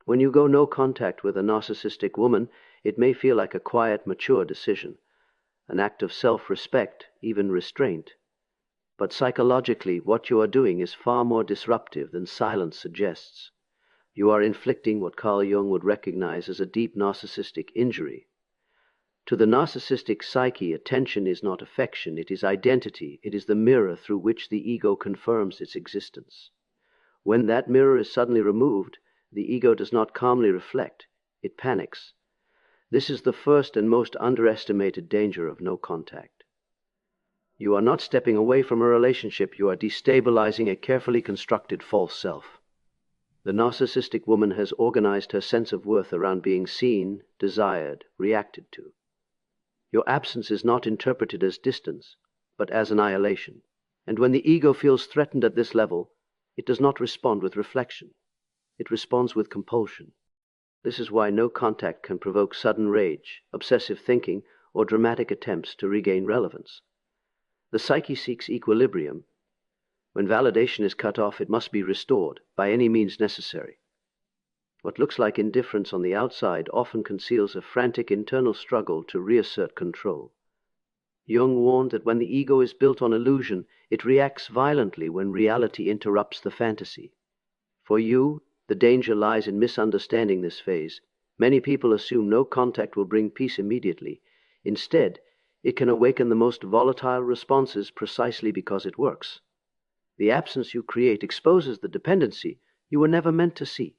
When you go no contact with a narcissistic woman, it may feel like a quiet, mature decision, an act of self-respect, even restraint. But psychologically, what you are doing is far more disruptive than silence suggests. You are inflicting what Carl Jung would recognize as a deep narcissistic injury. To the narcissistic psyche, attention is not affection, it is identity, it is the mirror through which the ego confirms its existence. When that mirror is suddenly removed, the ego does not calmly reflect, it panics. This is the first and most underestimated danger of no contact. You are not stepping away from a relationship, you are destabilizing a carefully constructed false self. The narcissistic woman has organized her sense of worth around being seen, desired, reacted to. Your absence is not interpreted as distance, but as annihilation. And when the ego feels threatened at this level, it does not respond with reflection. It responds with compulsion. This is why no contact can provoke sudden rage, obsessive thinking, or dramatic attempts to regain relevance. The psyche seeks equilibrium. When validation is cut off, it must be restored by any means necessary. What looks like indifference on the outside often conceals a frantic internal struggle to reassert control. Jung warned that when the ego is built on illusion, it reacts violently when reality interrupts the fantasy. For you, the danger lies in misunderstanding this phase. Many people assume no contact will bring peace immediately. Instead, it can awaken the most volatile responses precisely because it works. The absence you create exposes the dependency you were never meant to see.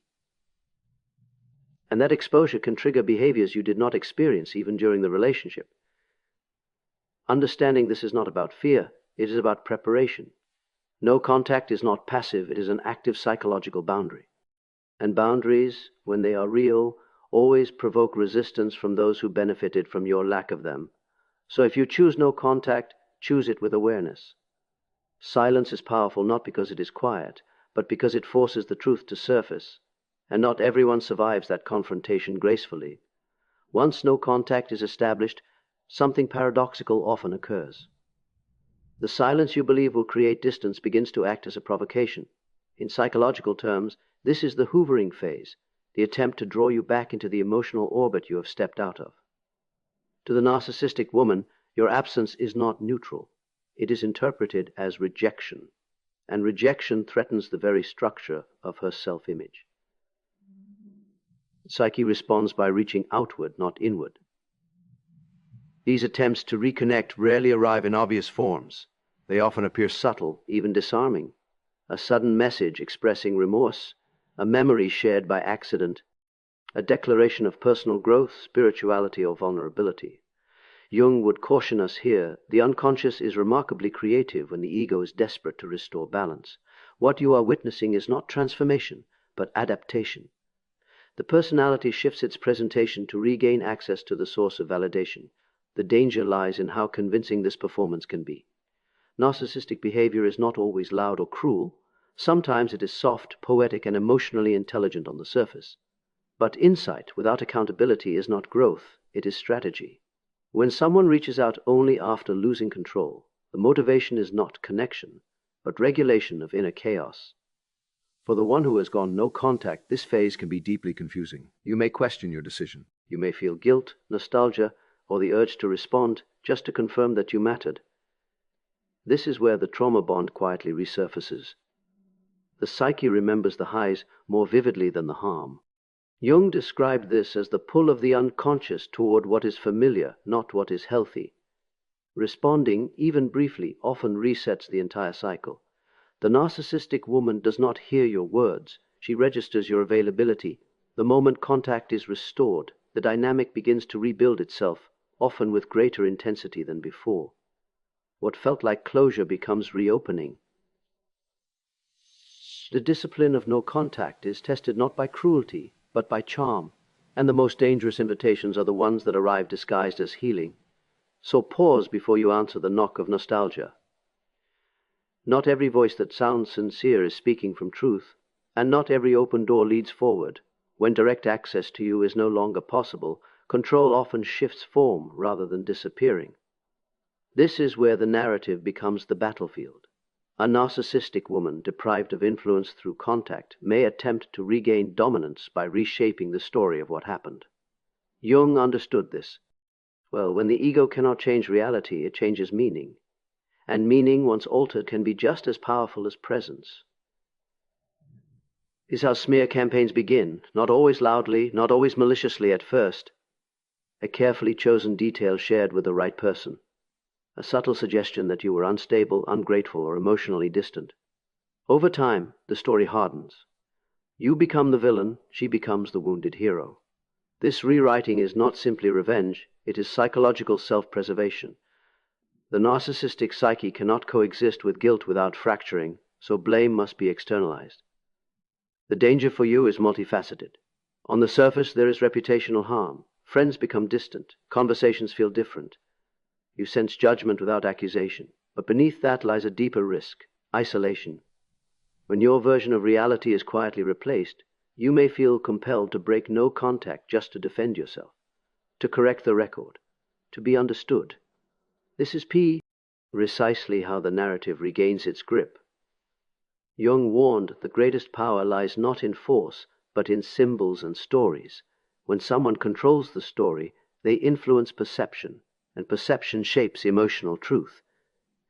And that exposure can trigger behaviors you did not experience even during the relationship. Understanding this is not about fear, it is about preparation. No contact is not passive, it is an active psychological boundary. And boundaries, when they are real, always provoke resistance from those who benefited from your lack of them. So if you choose no contact, choose it with awareness. Silence is powerful not because it is quiet, but because it forces the truth to surface, and not everyone survives that confrontation gracefully. Once no contact is established, something paradoxical often occurs. The silence you believe will create distance begins to act as a provocation. In psychological terms, this is the hoovering phase, the attempt to draw you back into the emotional orbit you have stepped out of. To the narcissistic woman, your absence is not neutral. It is interpreted as rejection, and rejection threatens the very structure of her self-image. Psyche responds by reaching outward, not inward. These attempts to reconnect rarely arrive in obvious forms. They often appear subtle, even disarming. A sudden message expressing remorse, a memory shared by accident, a declaration of personal growth, spirituality, or vulnerability. Jung would caution us here, the unconscious is remarkably creative when the ego is desperate to restore balance. What you are witnessing is not transformation, but adaptation. The personality shifts its presentation to regain access to the source of validation. The danger lies in how convincing this performance can be. Narcissistic behavior is not always loud or cruel. Sometimes it is soft, poetic, and emotionally intelligent on the surface. But insight without accountability is not growth, it is strategy. When someone reaches out only after losing control, the motivation is not connection, but regulation of inner chaos. For the one who has gone no contact, This phase can be deeply confusing. You may question your decision. you may feel guilt, nostalgia, or the urge to respond just to confirm that you mattered. This is where the trauma bond quietly resurfaces. The psyche remembers the highs more vividly than the harm. Jung described this as the pull of the unconscious toward what is familiar, not what is healthy. Responding, even briefly, often resets the entire cycle. The narcissistic woman does not hear your words. She registers your availability. The moment contact is restored, the dynamic begins to rebuild itself, often with greater intensity than before. What felt like closure becomes reopening. The discipline of no contact is tested not by cruelty, but by charm, and the most dangerous invitations are the ones that arrive disguised as healing. So pause before you answer the knock of nostalgia. Not every voice that sounds sincere is speaking from truth, and not every open door leads forward. When direct access to you is no longer possible, control often shifts form rather than disappearing. This is where the narrative becomes the battlefield. A narcissistic woman, deprived of influence through contact, may attempt to regain dominance by reshaping the story of what happened. Jung understood this. Well, when the ego cannot change reality, it changes meaning. And meaning, once altered, can be just as powerful as presence. This is how smear campaigns begin, not always loudly, not always maliciously at first. A carefully chosen detail shared with the right person. A subtle suggestion that you were unstable, ungrateful, or emotionally distant. Over time, the story hardens. You become the villain, she becomes the wounded hero. This rewriting is not simply revenge, it is psychological self-preservation. The narcissistic psyche cannot coexist with guilt without fracturing, so blame must be externalized. The danger for you is multifaceted. On the surface, there is reputational harm. Friends become distant. Conversations feel different. You sense judgment without accusation. But beneath that lies a deeper risk: isolation. When your version of reality is quietly replaced, you may feel compelled to break no contact just to defend yourself, to correct the record, to be understood. This is precisely how the narrative regains its grip. Jung warned the greatest power lies not in force, but in symbols and stories. When someone controls the story, they influence perception, and perception shapes emotional truth.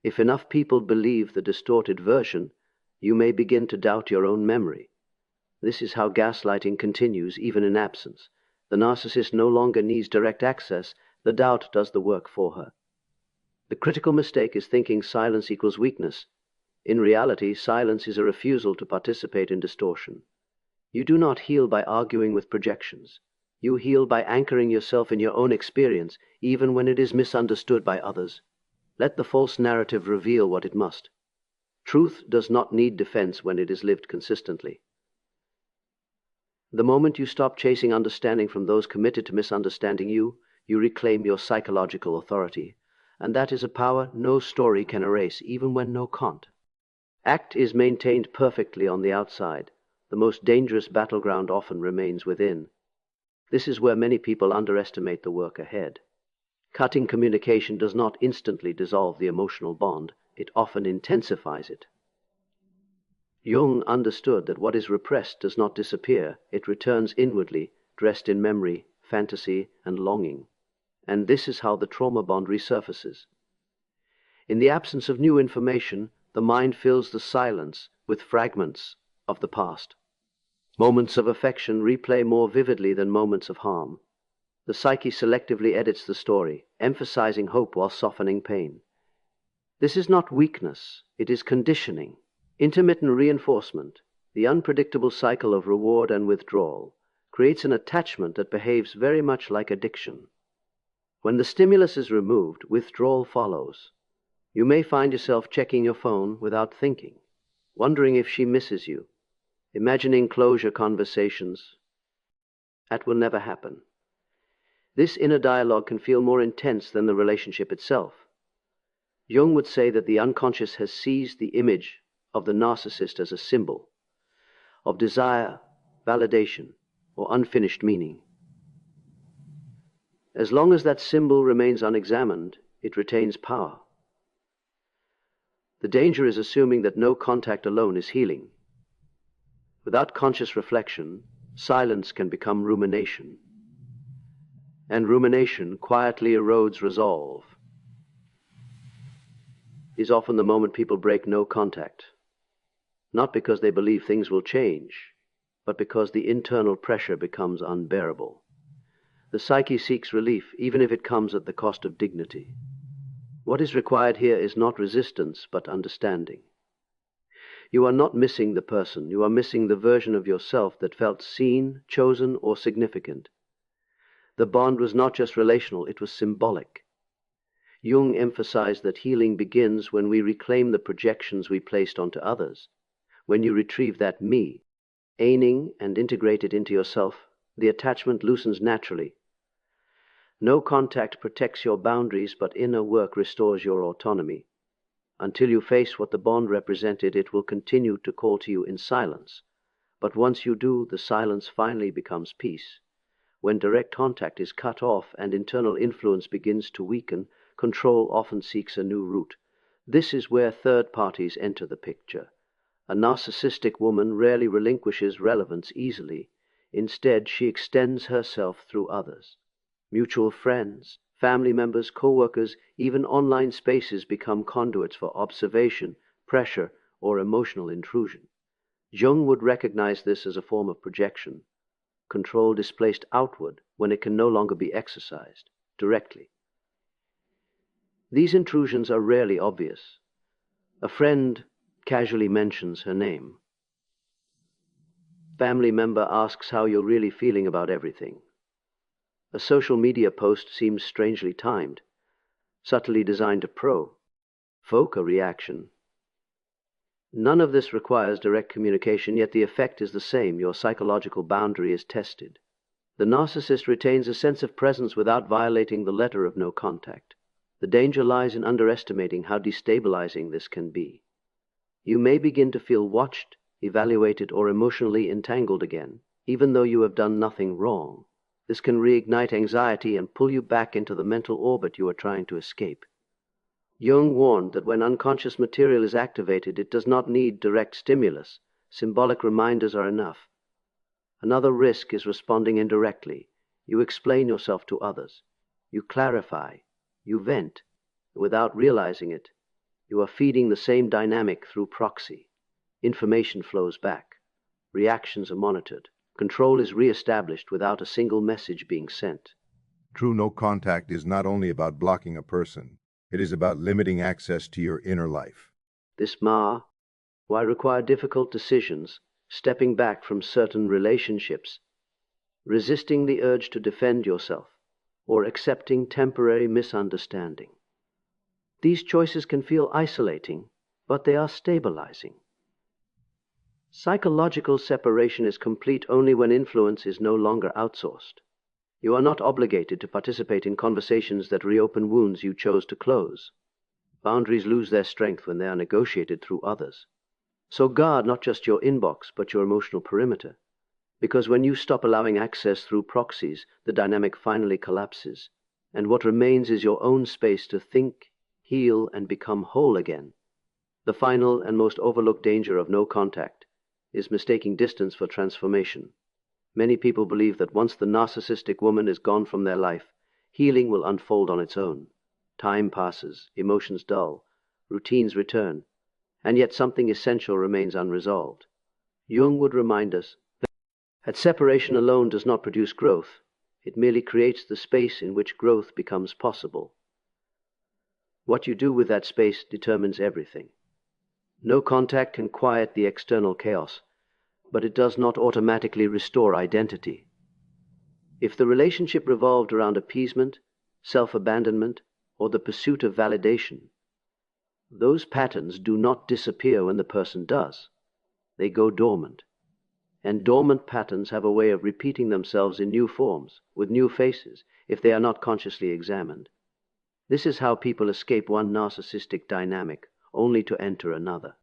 If enough people believe the distorted version, you may begin to doubt your own memory. This is how gaslighting continues even in absence. The narcissist no longer needs direct access, the doubt does the work for her. The critical mistake is thinking silence equals weakness. In reality, silence is a refusal to participate in distortion. You do not heal by arguing with projections. You heal by anchoring yourself in your own experience, even when it is misunderstood by others. Let the false narrative reveal what it must. Truth does not need defense when it is lived consistently. The moment you stop chasing understanding from those committed to misunderstanding you, you reclaim your psychological authority. And that is a power no story can erase, even when no act is maintained perfectly on the outside. The most dangerous battleground often remains within. This is where many people underestimate the work ahead. Cutting communication does not instantly dissolve the emotional bond, it often intensifies it. Jung understood that what is repressed does not disappear, it returns inwardly, dressed in memory, fantasy, and longing. And this is how the trauma bond resurfaces. In the absence of new information, the mind fills the silence with fragments of the past. Moments of affection replay more vividly than moments of harm. The psyche selectively edits the story, emphasizing hope while softening pain. This is not weakness, it is conditioning. Intermittent reinforcement, the unpredictable cycle of reward and withdrawal, creates an attachment that behaves very much like addiction. When the stimulus is removed, withdrawal follows. You may find yourself checking your phone without thinking, wondering if she misses you, imagining closure conversations. That will never happen. This inner dialogue can feel more intense than the relationship itself. Jung would say that the unconscious has seized the image of the narcissist as a symbol of desire, validation, or unfinished meaning. As long as that symbol remains unexamined, it retains power. The danger is assuming that no contact alone is healing. Without conscious reflection, silence can become rumination. And rumination quietly erodes resolve. It is often the moment people break no contact. Not because they believe things will change, but because the internal pressure becomes unbearable. The psyche seeks relief, even if it comes at the cost of dignity. What is required here is not resistance, but understanding. You are not missing the person, you are missing the version of yourself that felt seen, chosen, or significant. The bond was not just relational, it was symbolic. Jung emphasized that healing begins when we reclaim the projections we placed onto others. When you retrieve that me, aiming and integrate it into yourself, the attachment loosens naturally. No contact protects your boundaries, but inner work restores your autonomy. Until you face what the bond represented, it will continue to call to you in silence. But once you do, the silence finally becomes peace. When direct contact is cut off and internal influence begins to weaken, control often seeks a new route. This is where third parties enter the picture. A narcissistic woman rarely relinquishes relevance easily. Instead, she extends herself through others. Mutual friends, family members, co-workers, even online spaces become conduits for observation, pressure, or emotional intrusion. Jung would recognize this as a form of projection, control displaced outward when it can no longer be exercised directly. These intrusions are rarely obvious. A friend casually mentions her name. Family member asks how you're really feeling about everything. A social media post seems strangely timed, subtly designed to provoke a reaction. None of this requires direct communication, yet the effect is the same. Your psychological boundary is tested. The narcissist retains a sense of presence without violating the letter of no contact. The danger lies in underestimating how destabilizing this can be. You may begin to feel watched, evaluated, or emotionally entangled again, even though you have done nothing wrong. This can reignite anxiety and pull you back into the mental orbit you are trying to escape. Jung warned that when unconscious material is activated, it does not need direct stimulus. Symbolic reminders are enough. Another risk is responding indirectly. You explain yourself to others. You clarify. You vent. Without realizing it, you are feeding the same dynamic through proxy. Information flows back. Reactions are monitored. Control is re-established without a single message being sent. True no contact is not only about blocking a person, it is about limiting access to your inner life. This why require difficult decisions, stepping back from certain relationships, resisting the urge to defend yourself, or accepting temporary misunderstanding. These choices can feel isolating, but they are stabilizing. Psychological separation is complete only when influence is no longer outsourced. You are not obligated to participate in conversations that reopen wounds you chose to close. Boundaries lose their strength when they are negotiated through others. So guard not just your inbox, but your emotional perimeter. Because when you stop allowing access through proxies, the dynamic finally collapses, and what remains is your own space to think, heal, and become whole again. The final and most overlooked danger of no contact is mistaking distance for transformation. Many people believe that once the narcissistic woman is gone from their life, healing will unfold on its own. Time passes, emotions dull, routines return, and yet something essential remains unresolved. Jung would remind us that separation alone does not produce growth. It merely creates the space in which growth becomes possible. What you do with that space determines everything. No contact can quiet the external chaos, but it does not automatically restore identity. If the relationship revolved around appeasement, self-abandonment, or the pursuit of validation, those patterns do not disappear when the person does. They go dormant. And dormant patterns have a way of repeating themselves in new forms, with new faces, if they are not consciously examined. This is how people escape one narcissistic dynamic, only to enter another.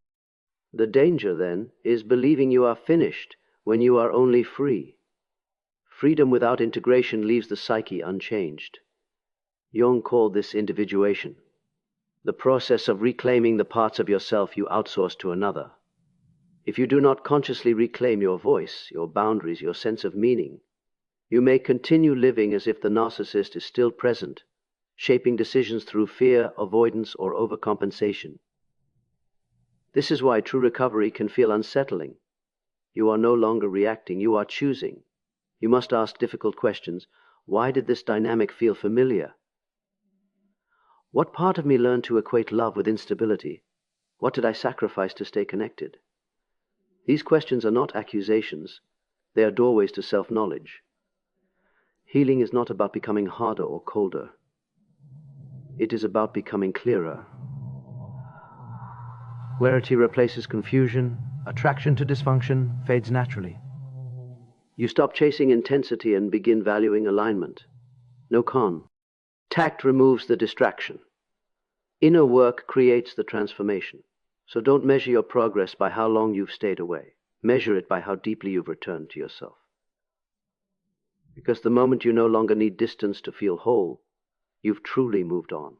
The danger, then, is believing you are finished when you are only free. Freedom without integration leaves the psyche unchanged. Jung called this individuation, the process of reclaiming the parts of yourself you outsource to another. If you do not consciously reclaim your voice, your boundaries, your sense of meaning, you may continue living as if the narcissist is still present, shaping decisions through fear, avoidance, or overcompensation. This is why true recovery can feel unsettling. You are no longer reacting, you are choosing. You must ask difficult questions. Why did this dynamic feel familiar? What part of me learned to equate love with instability? What did I sacrifice to stay connected? These questions are not accusations. They are doorways to self-knowledge. Healing is not about becoming harder or colder. It is about becoming clearer. Clarity replaces confusion. Attraction to dysfunction fades naturally. You stop chasing intensity and begin valuing alignment. No con. Tact removes the distraction. Inner work creates the transformation. So don't measure your progress by how long you've stayed away. Measure it by how deeply you've returned to yourself. Because the moment you no longer need distance to feel whole, you've truly moved on.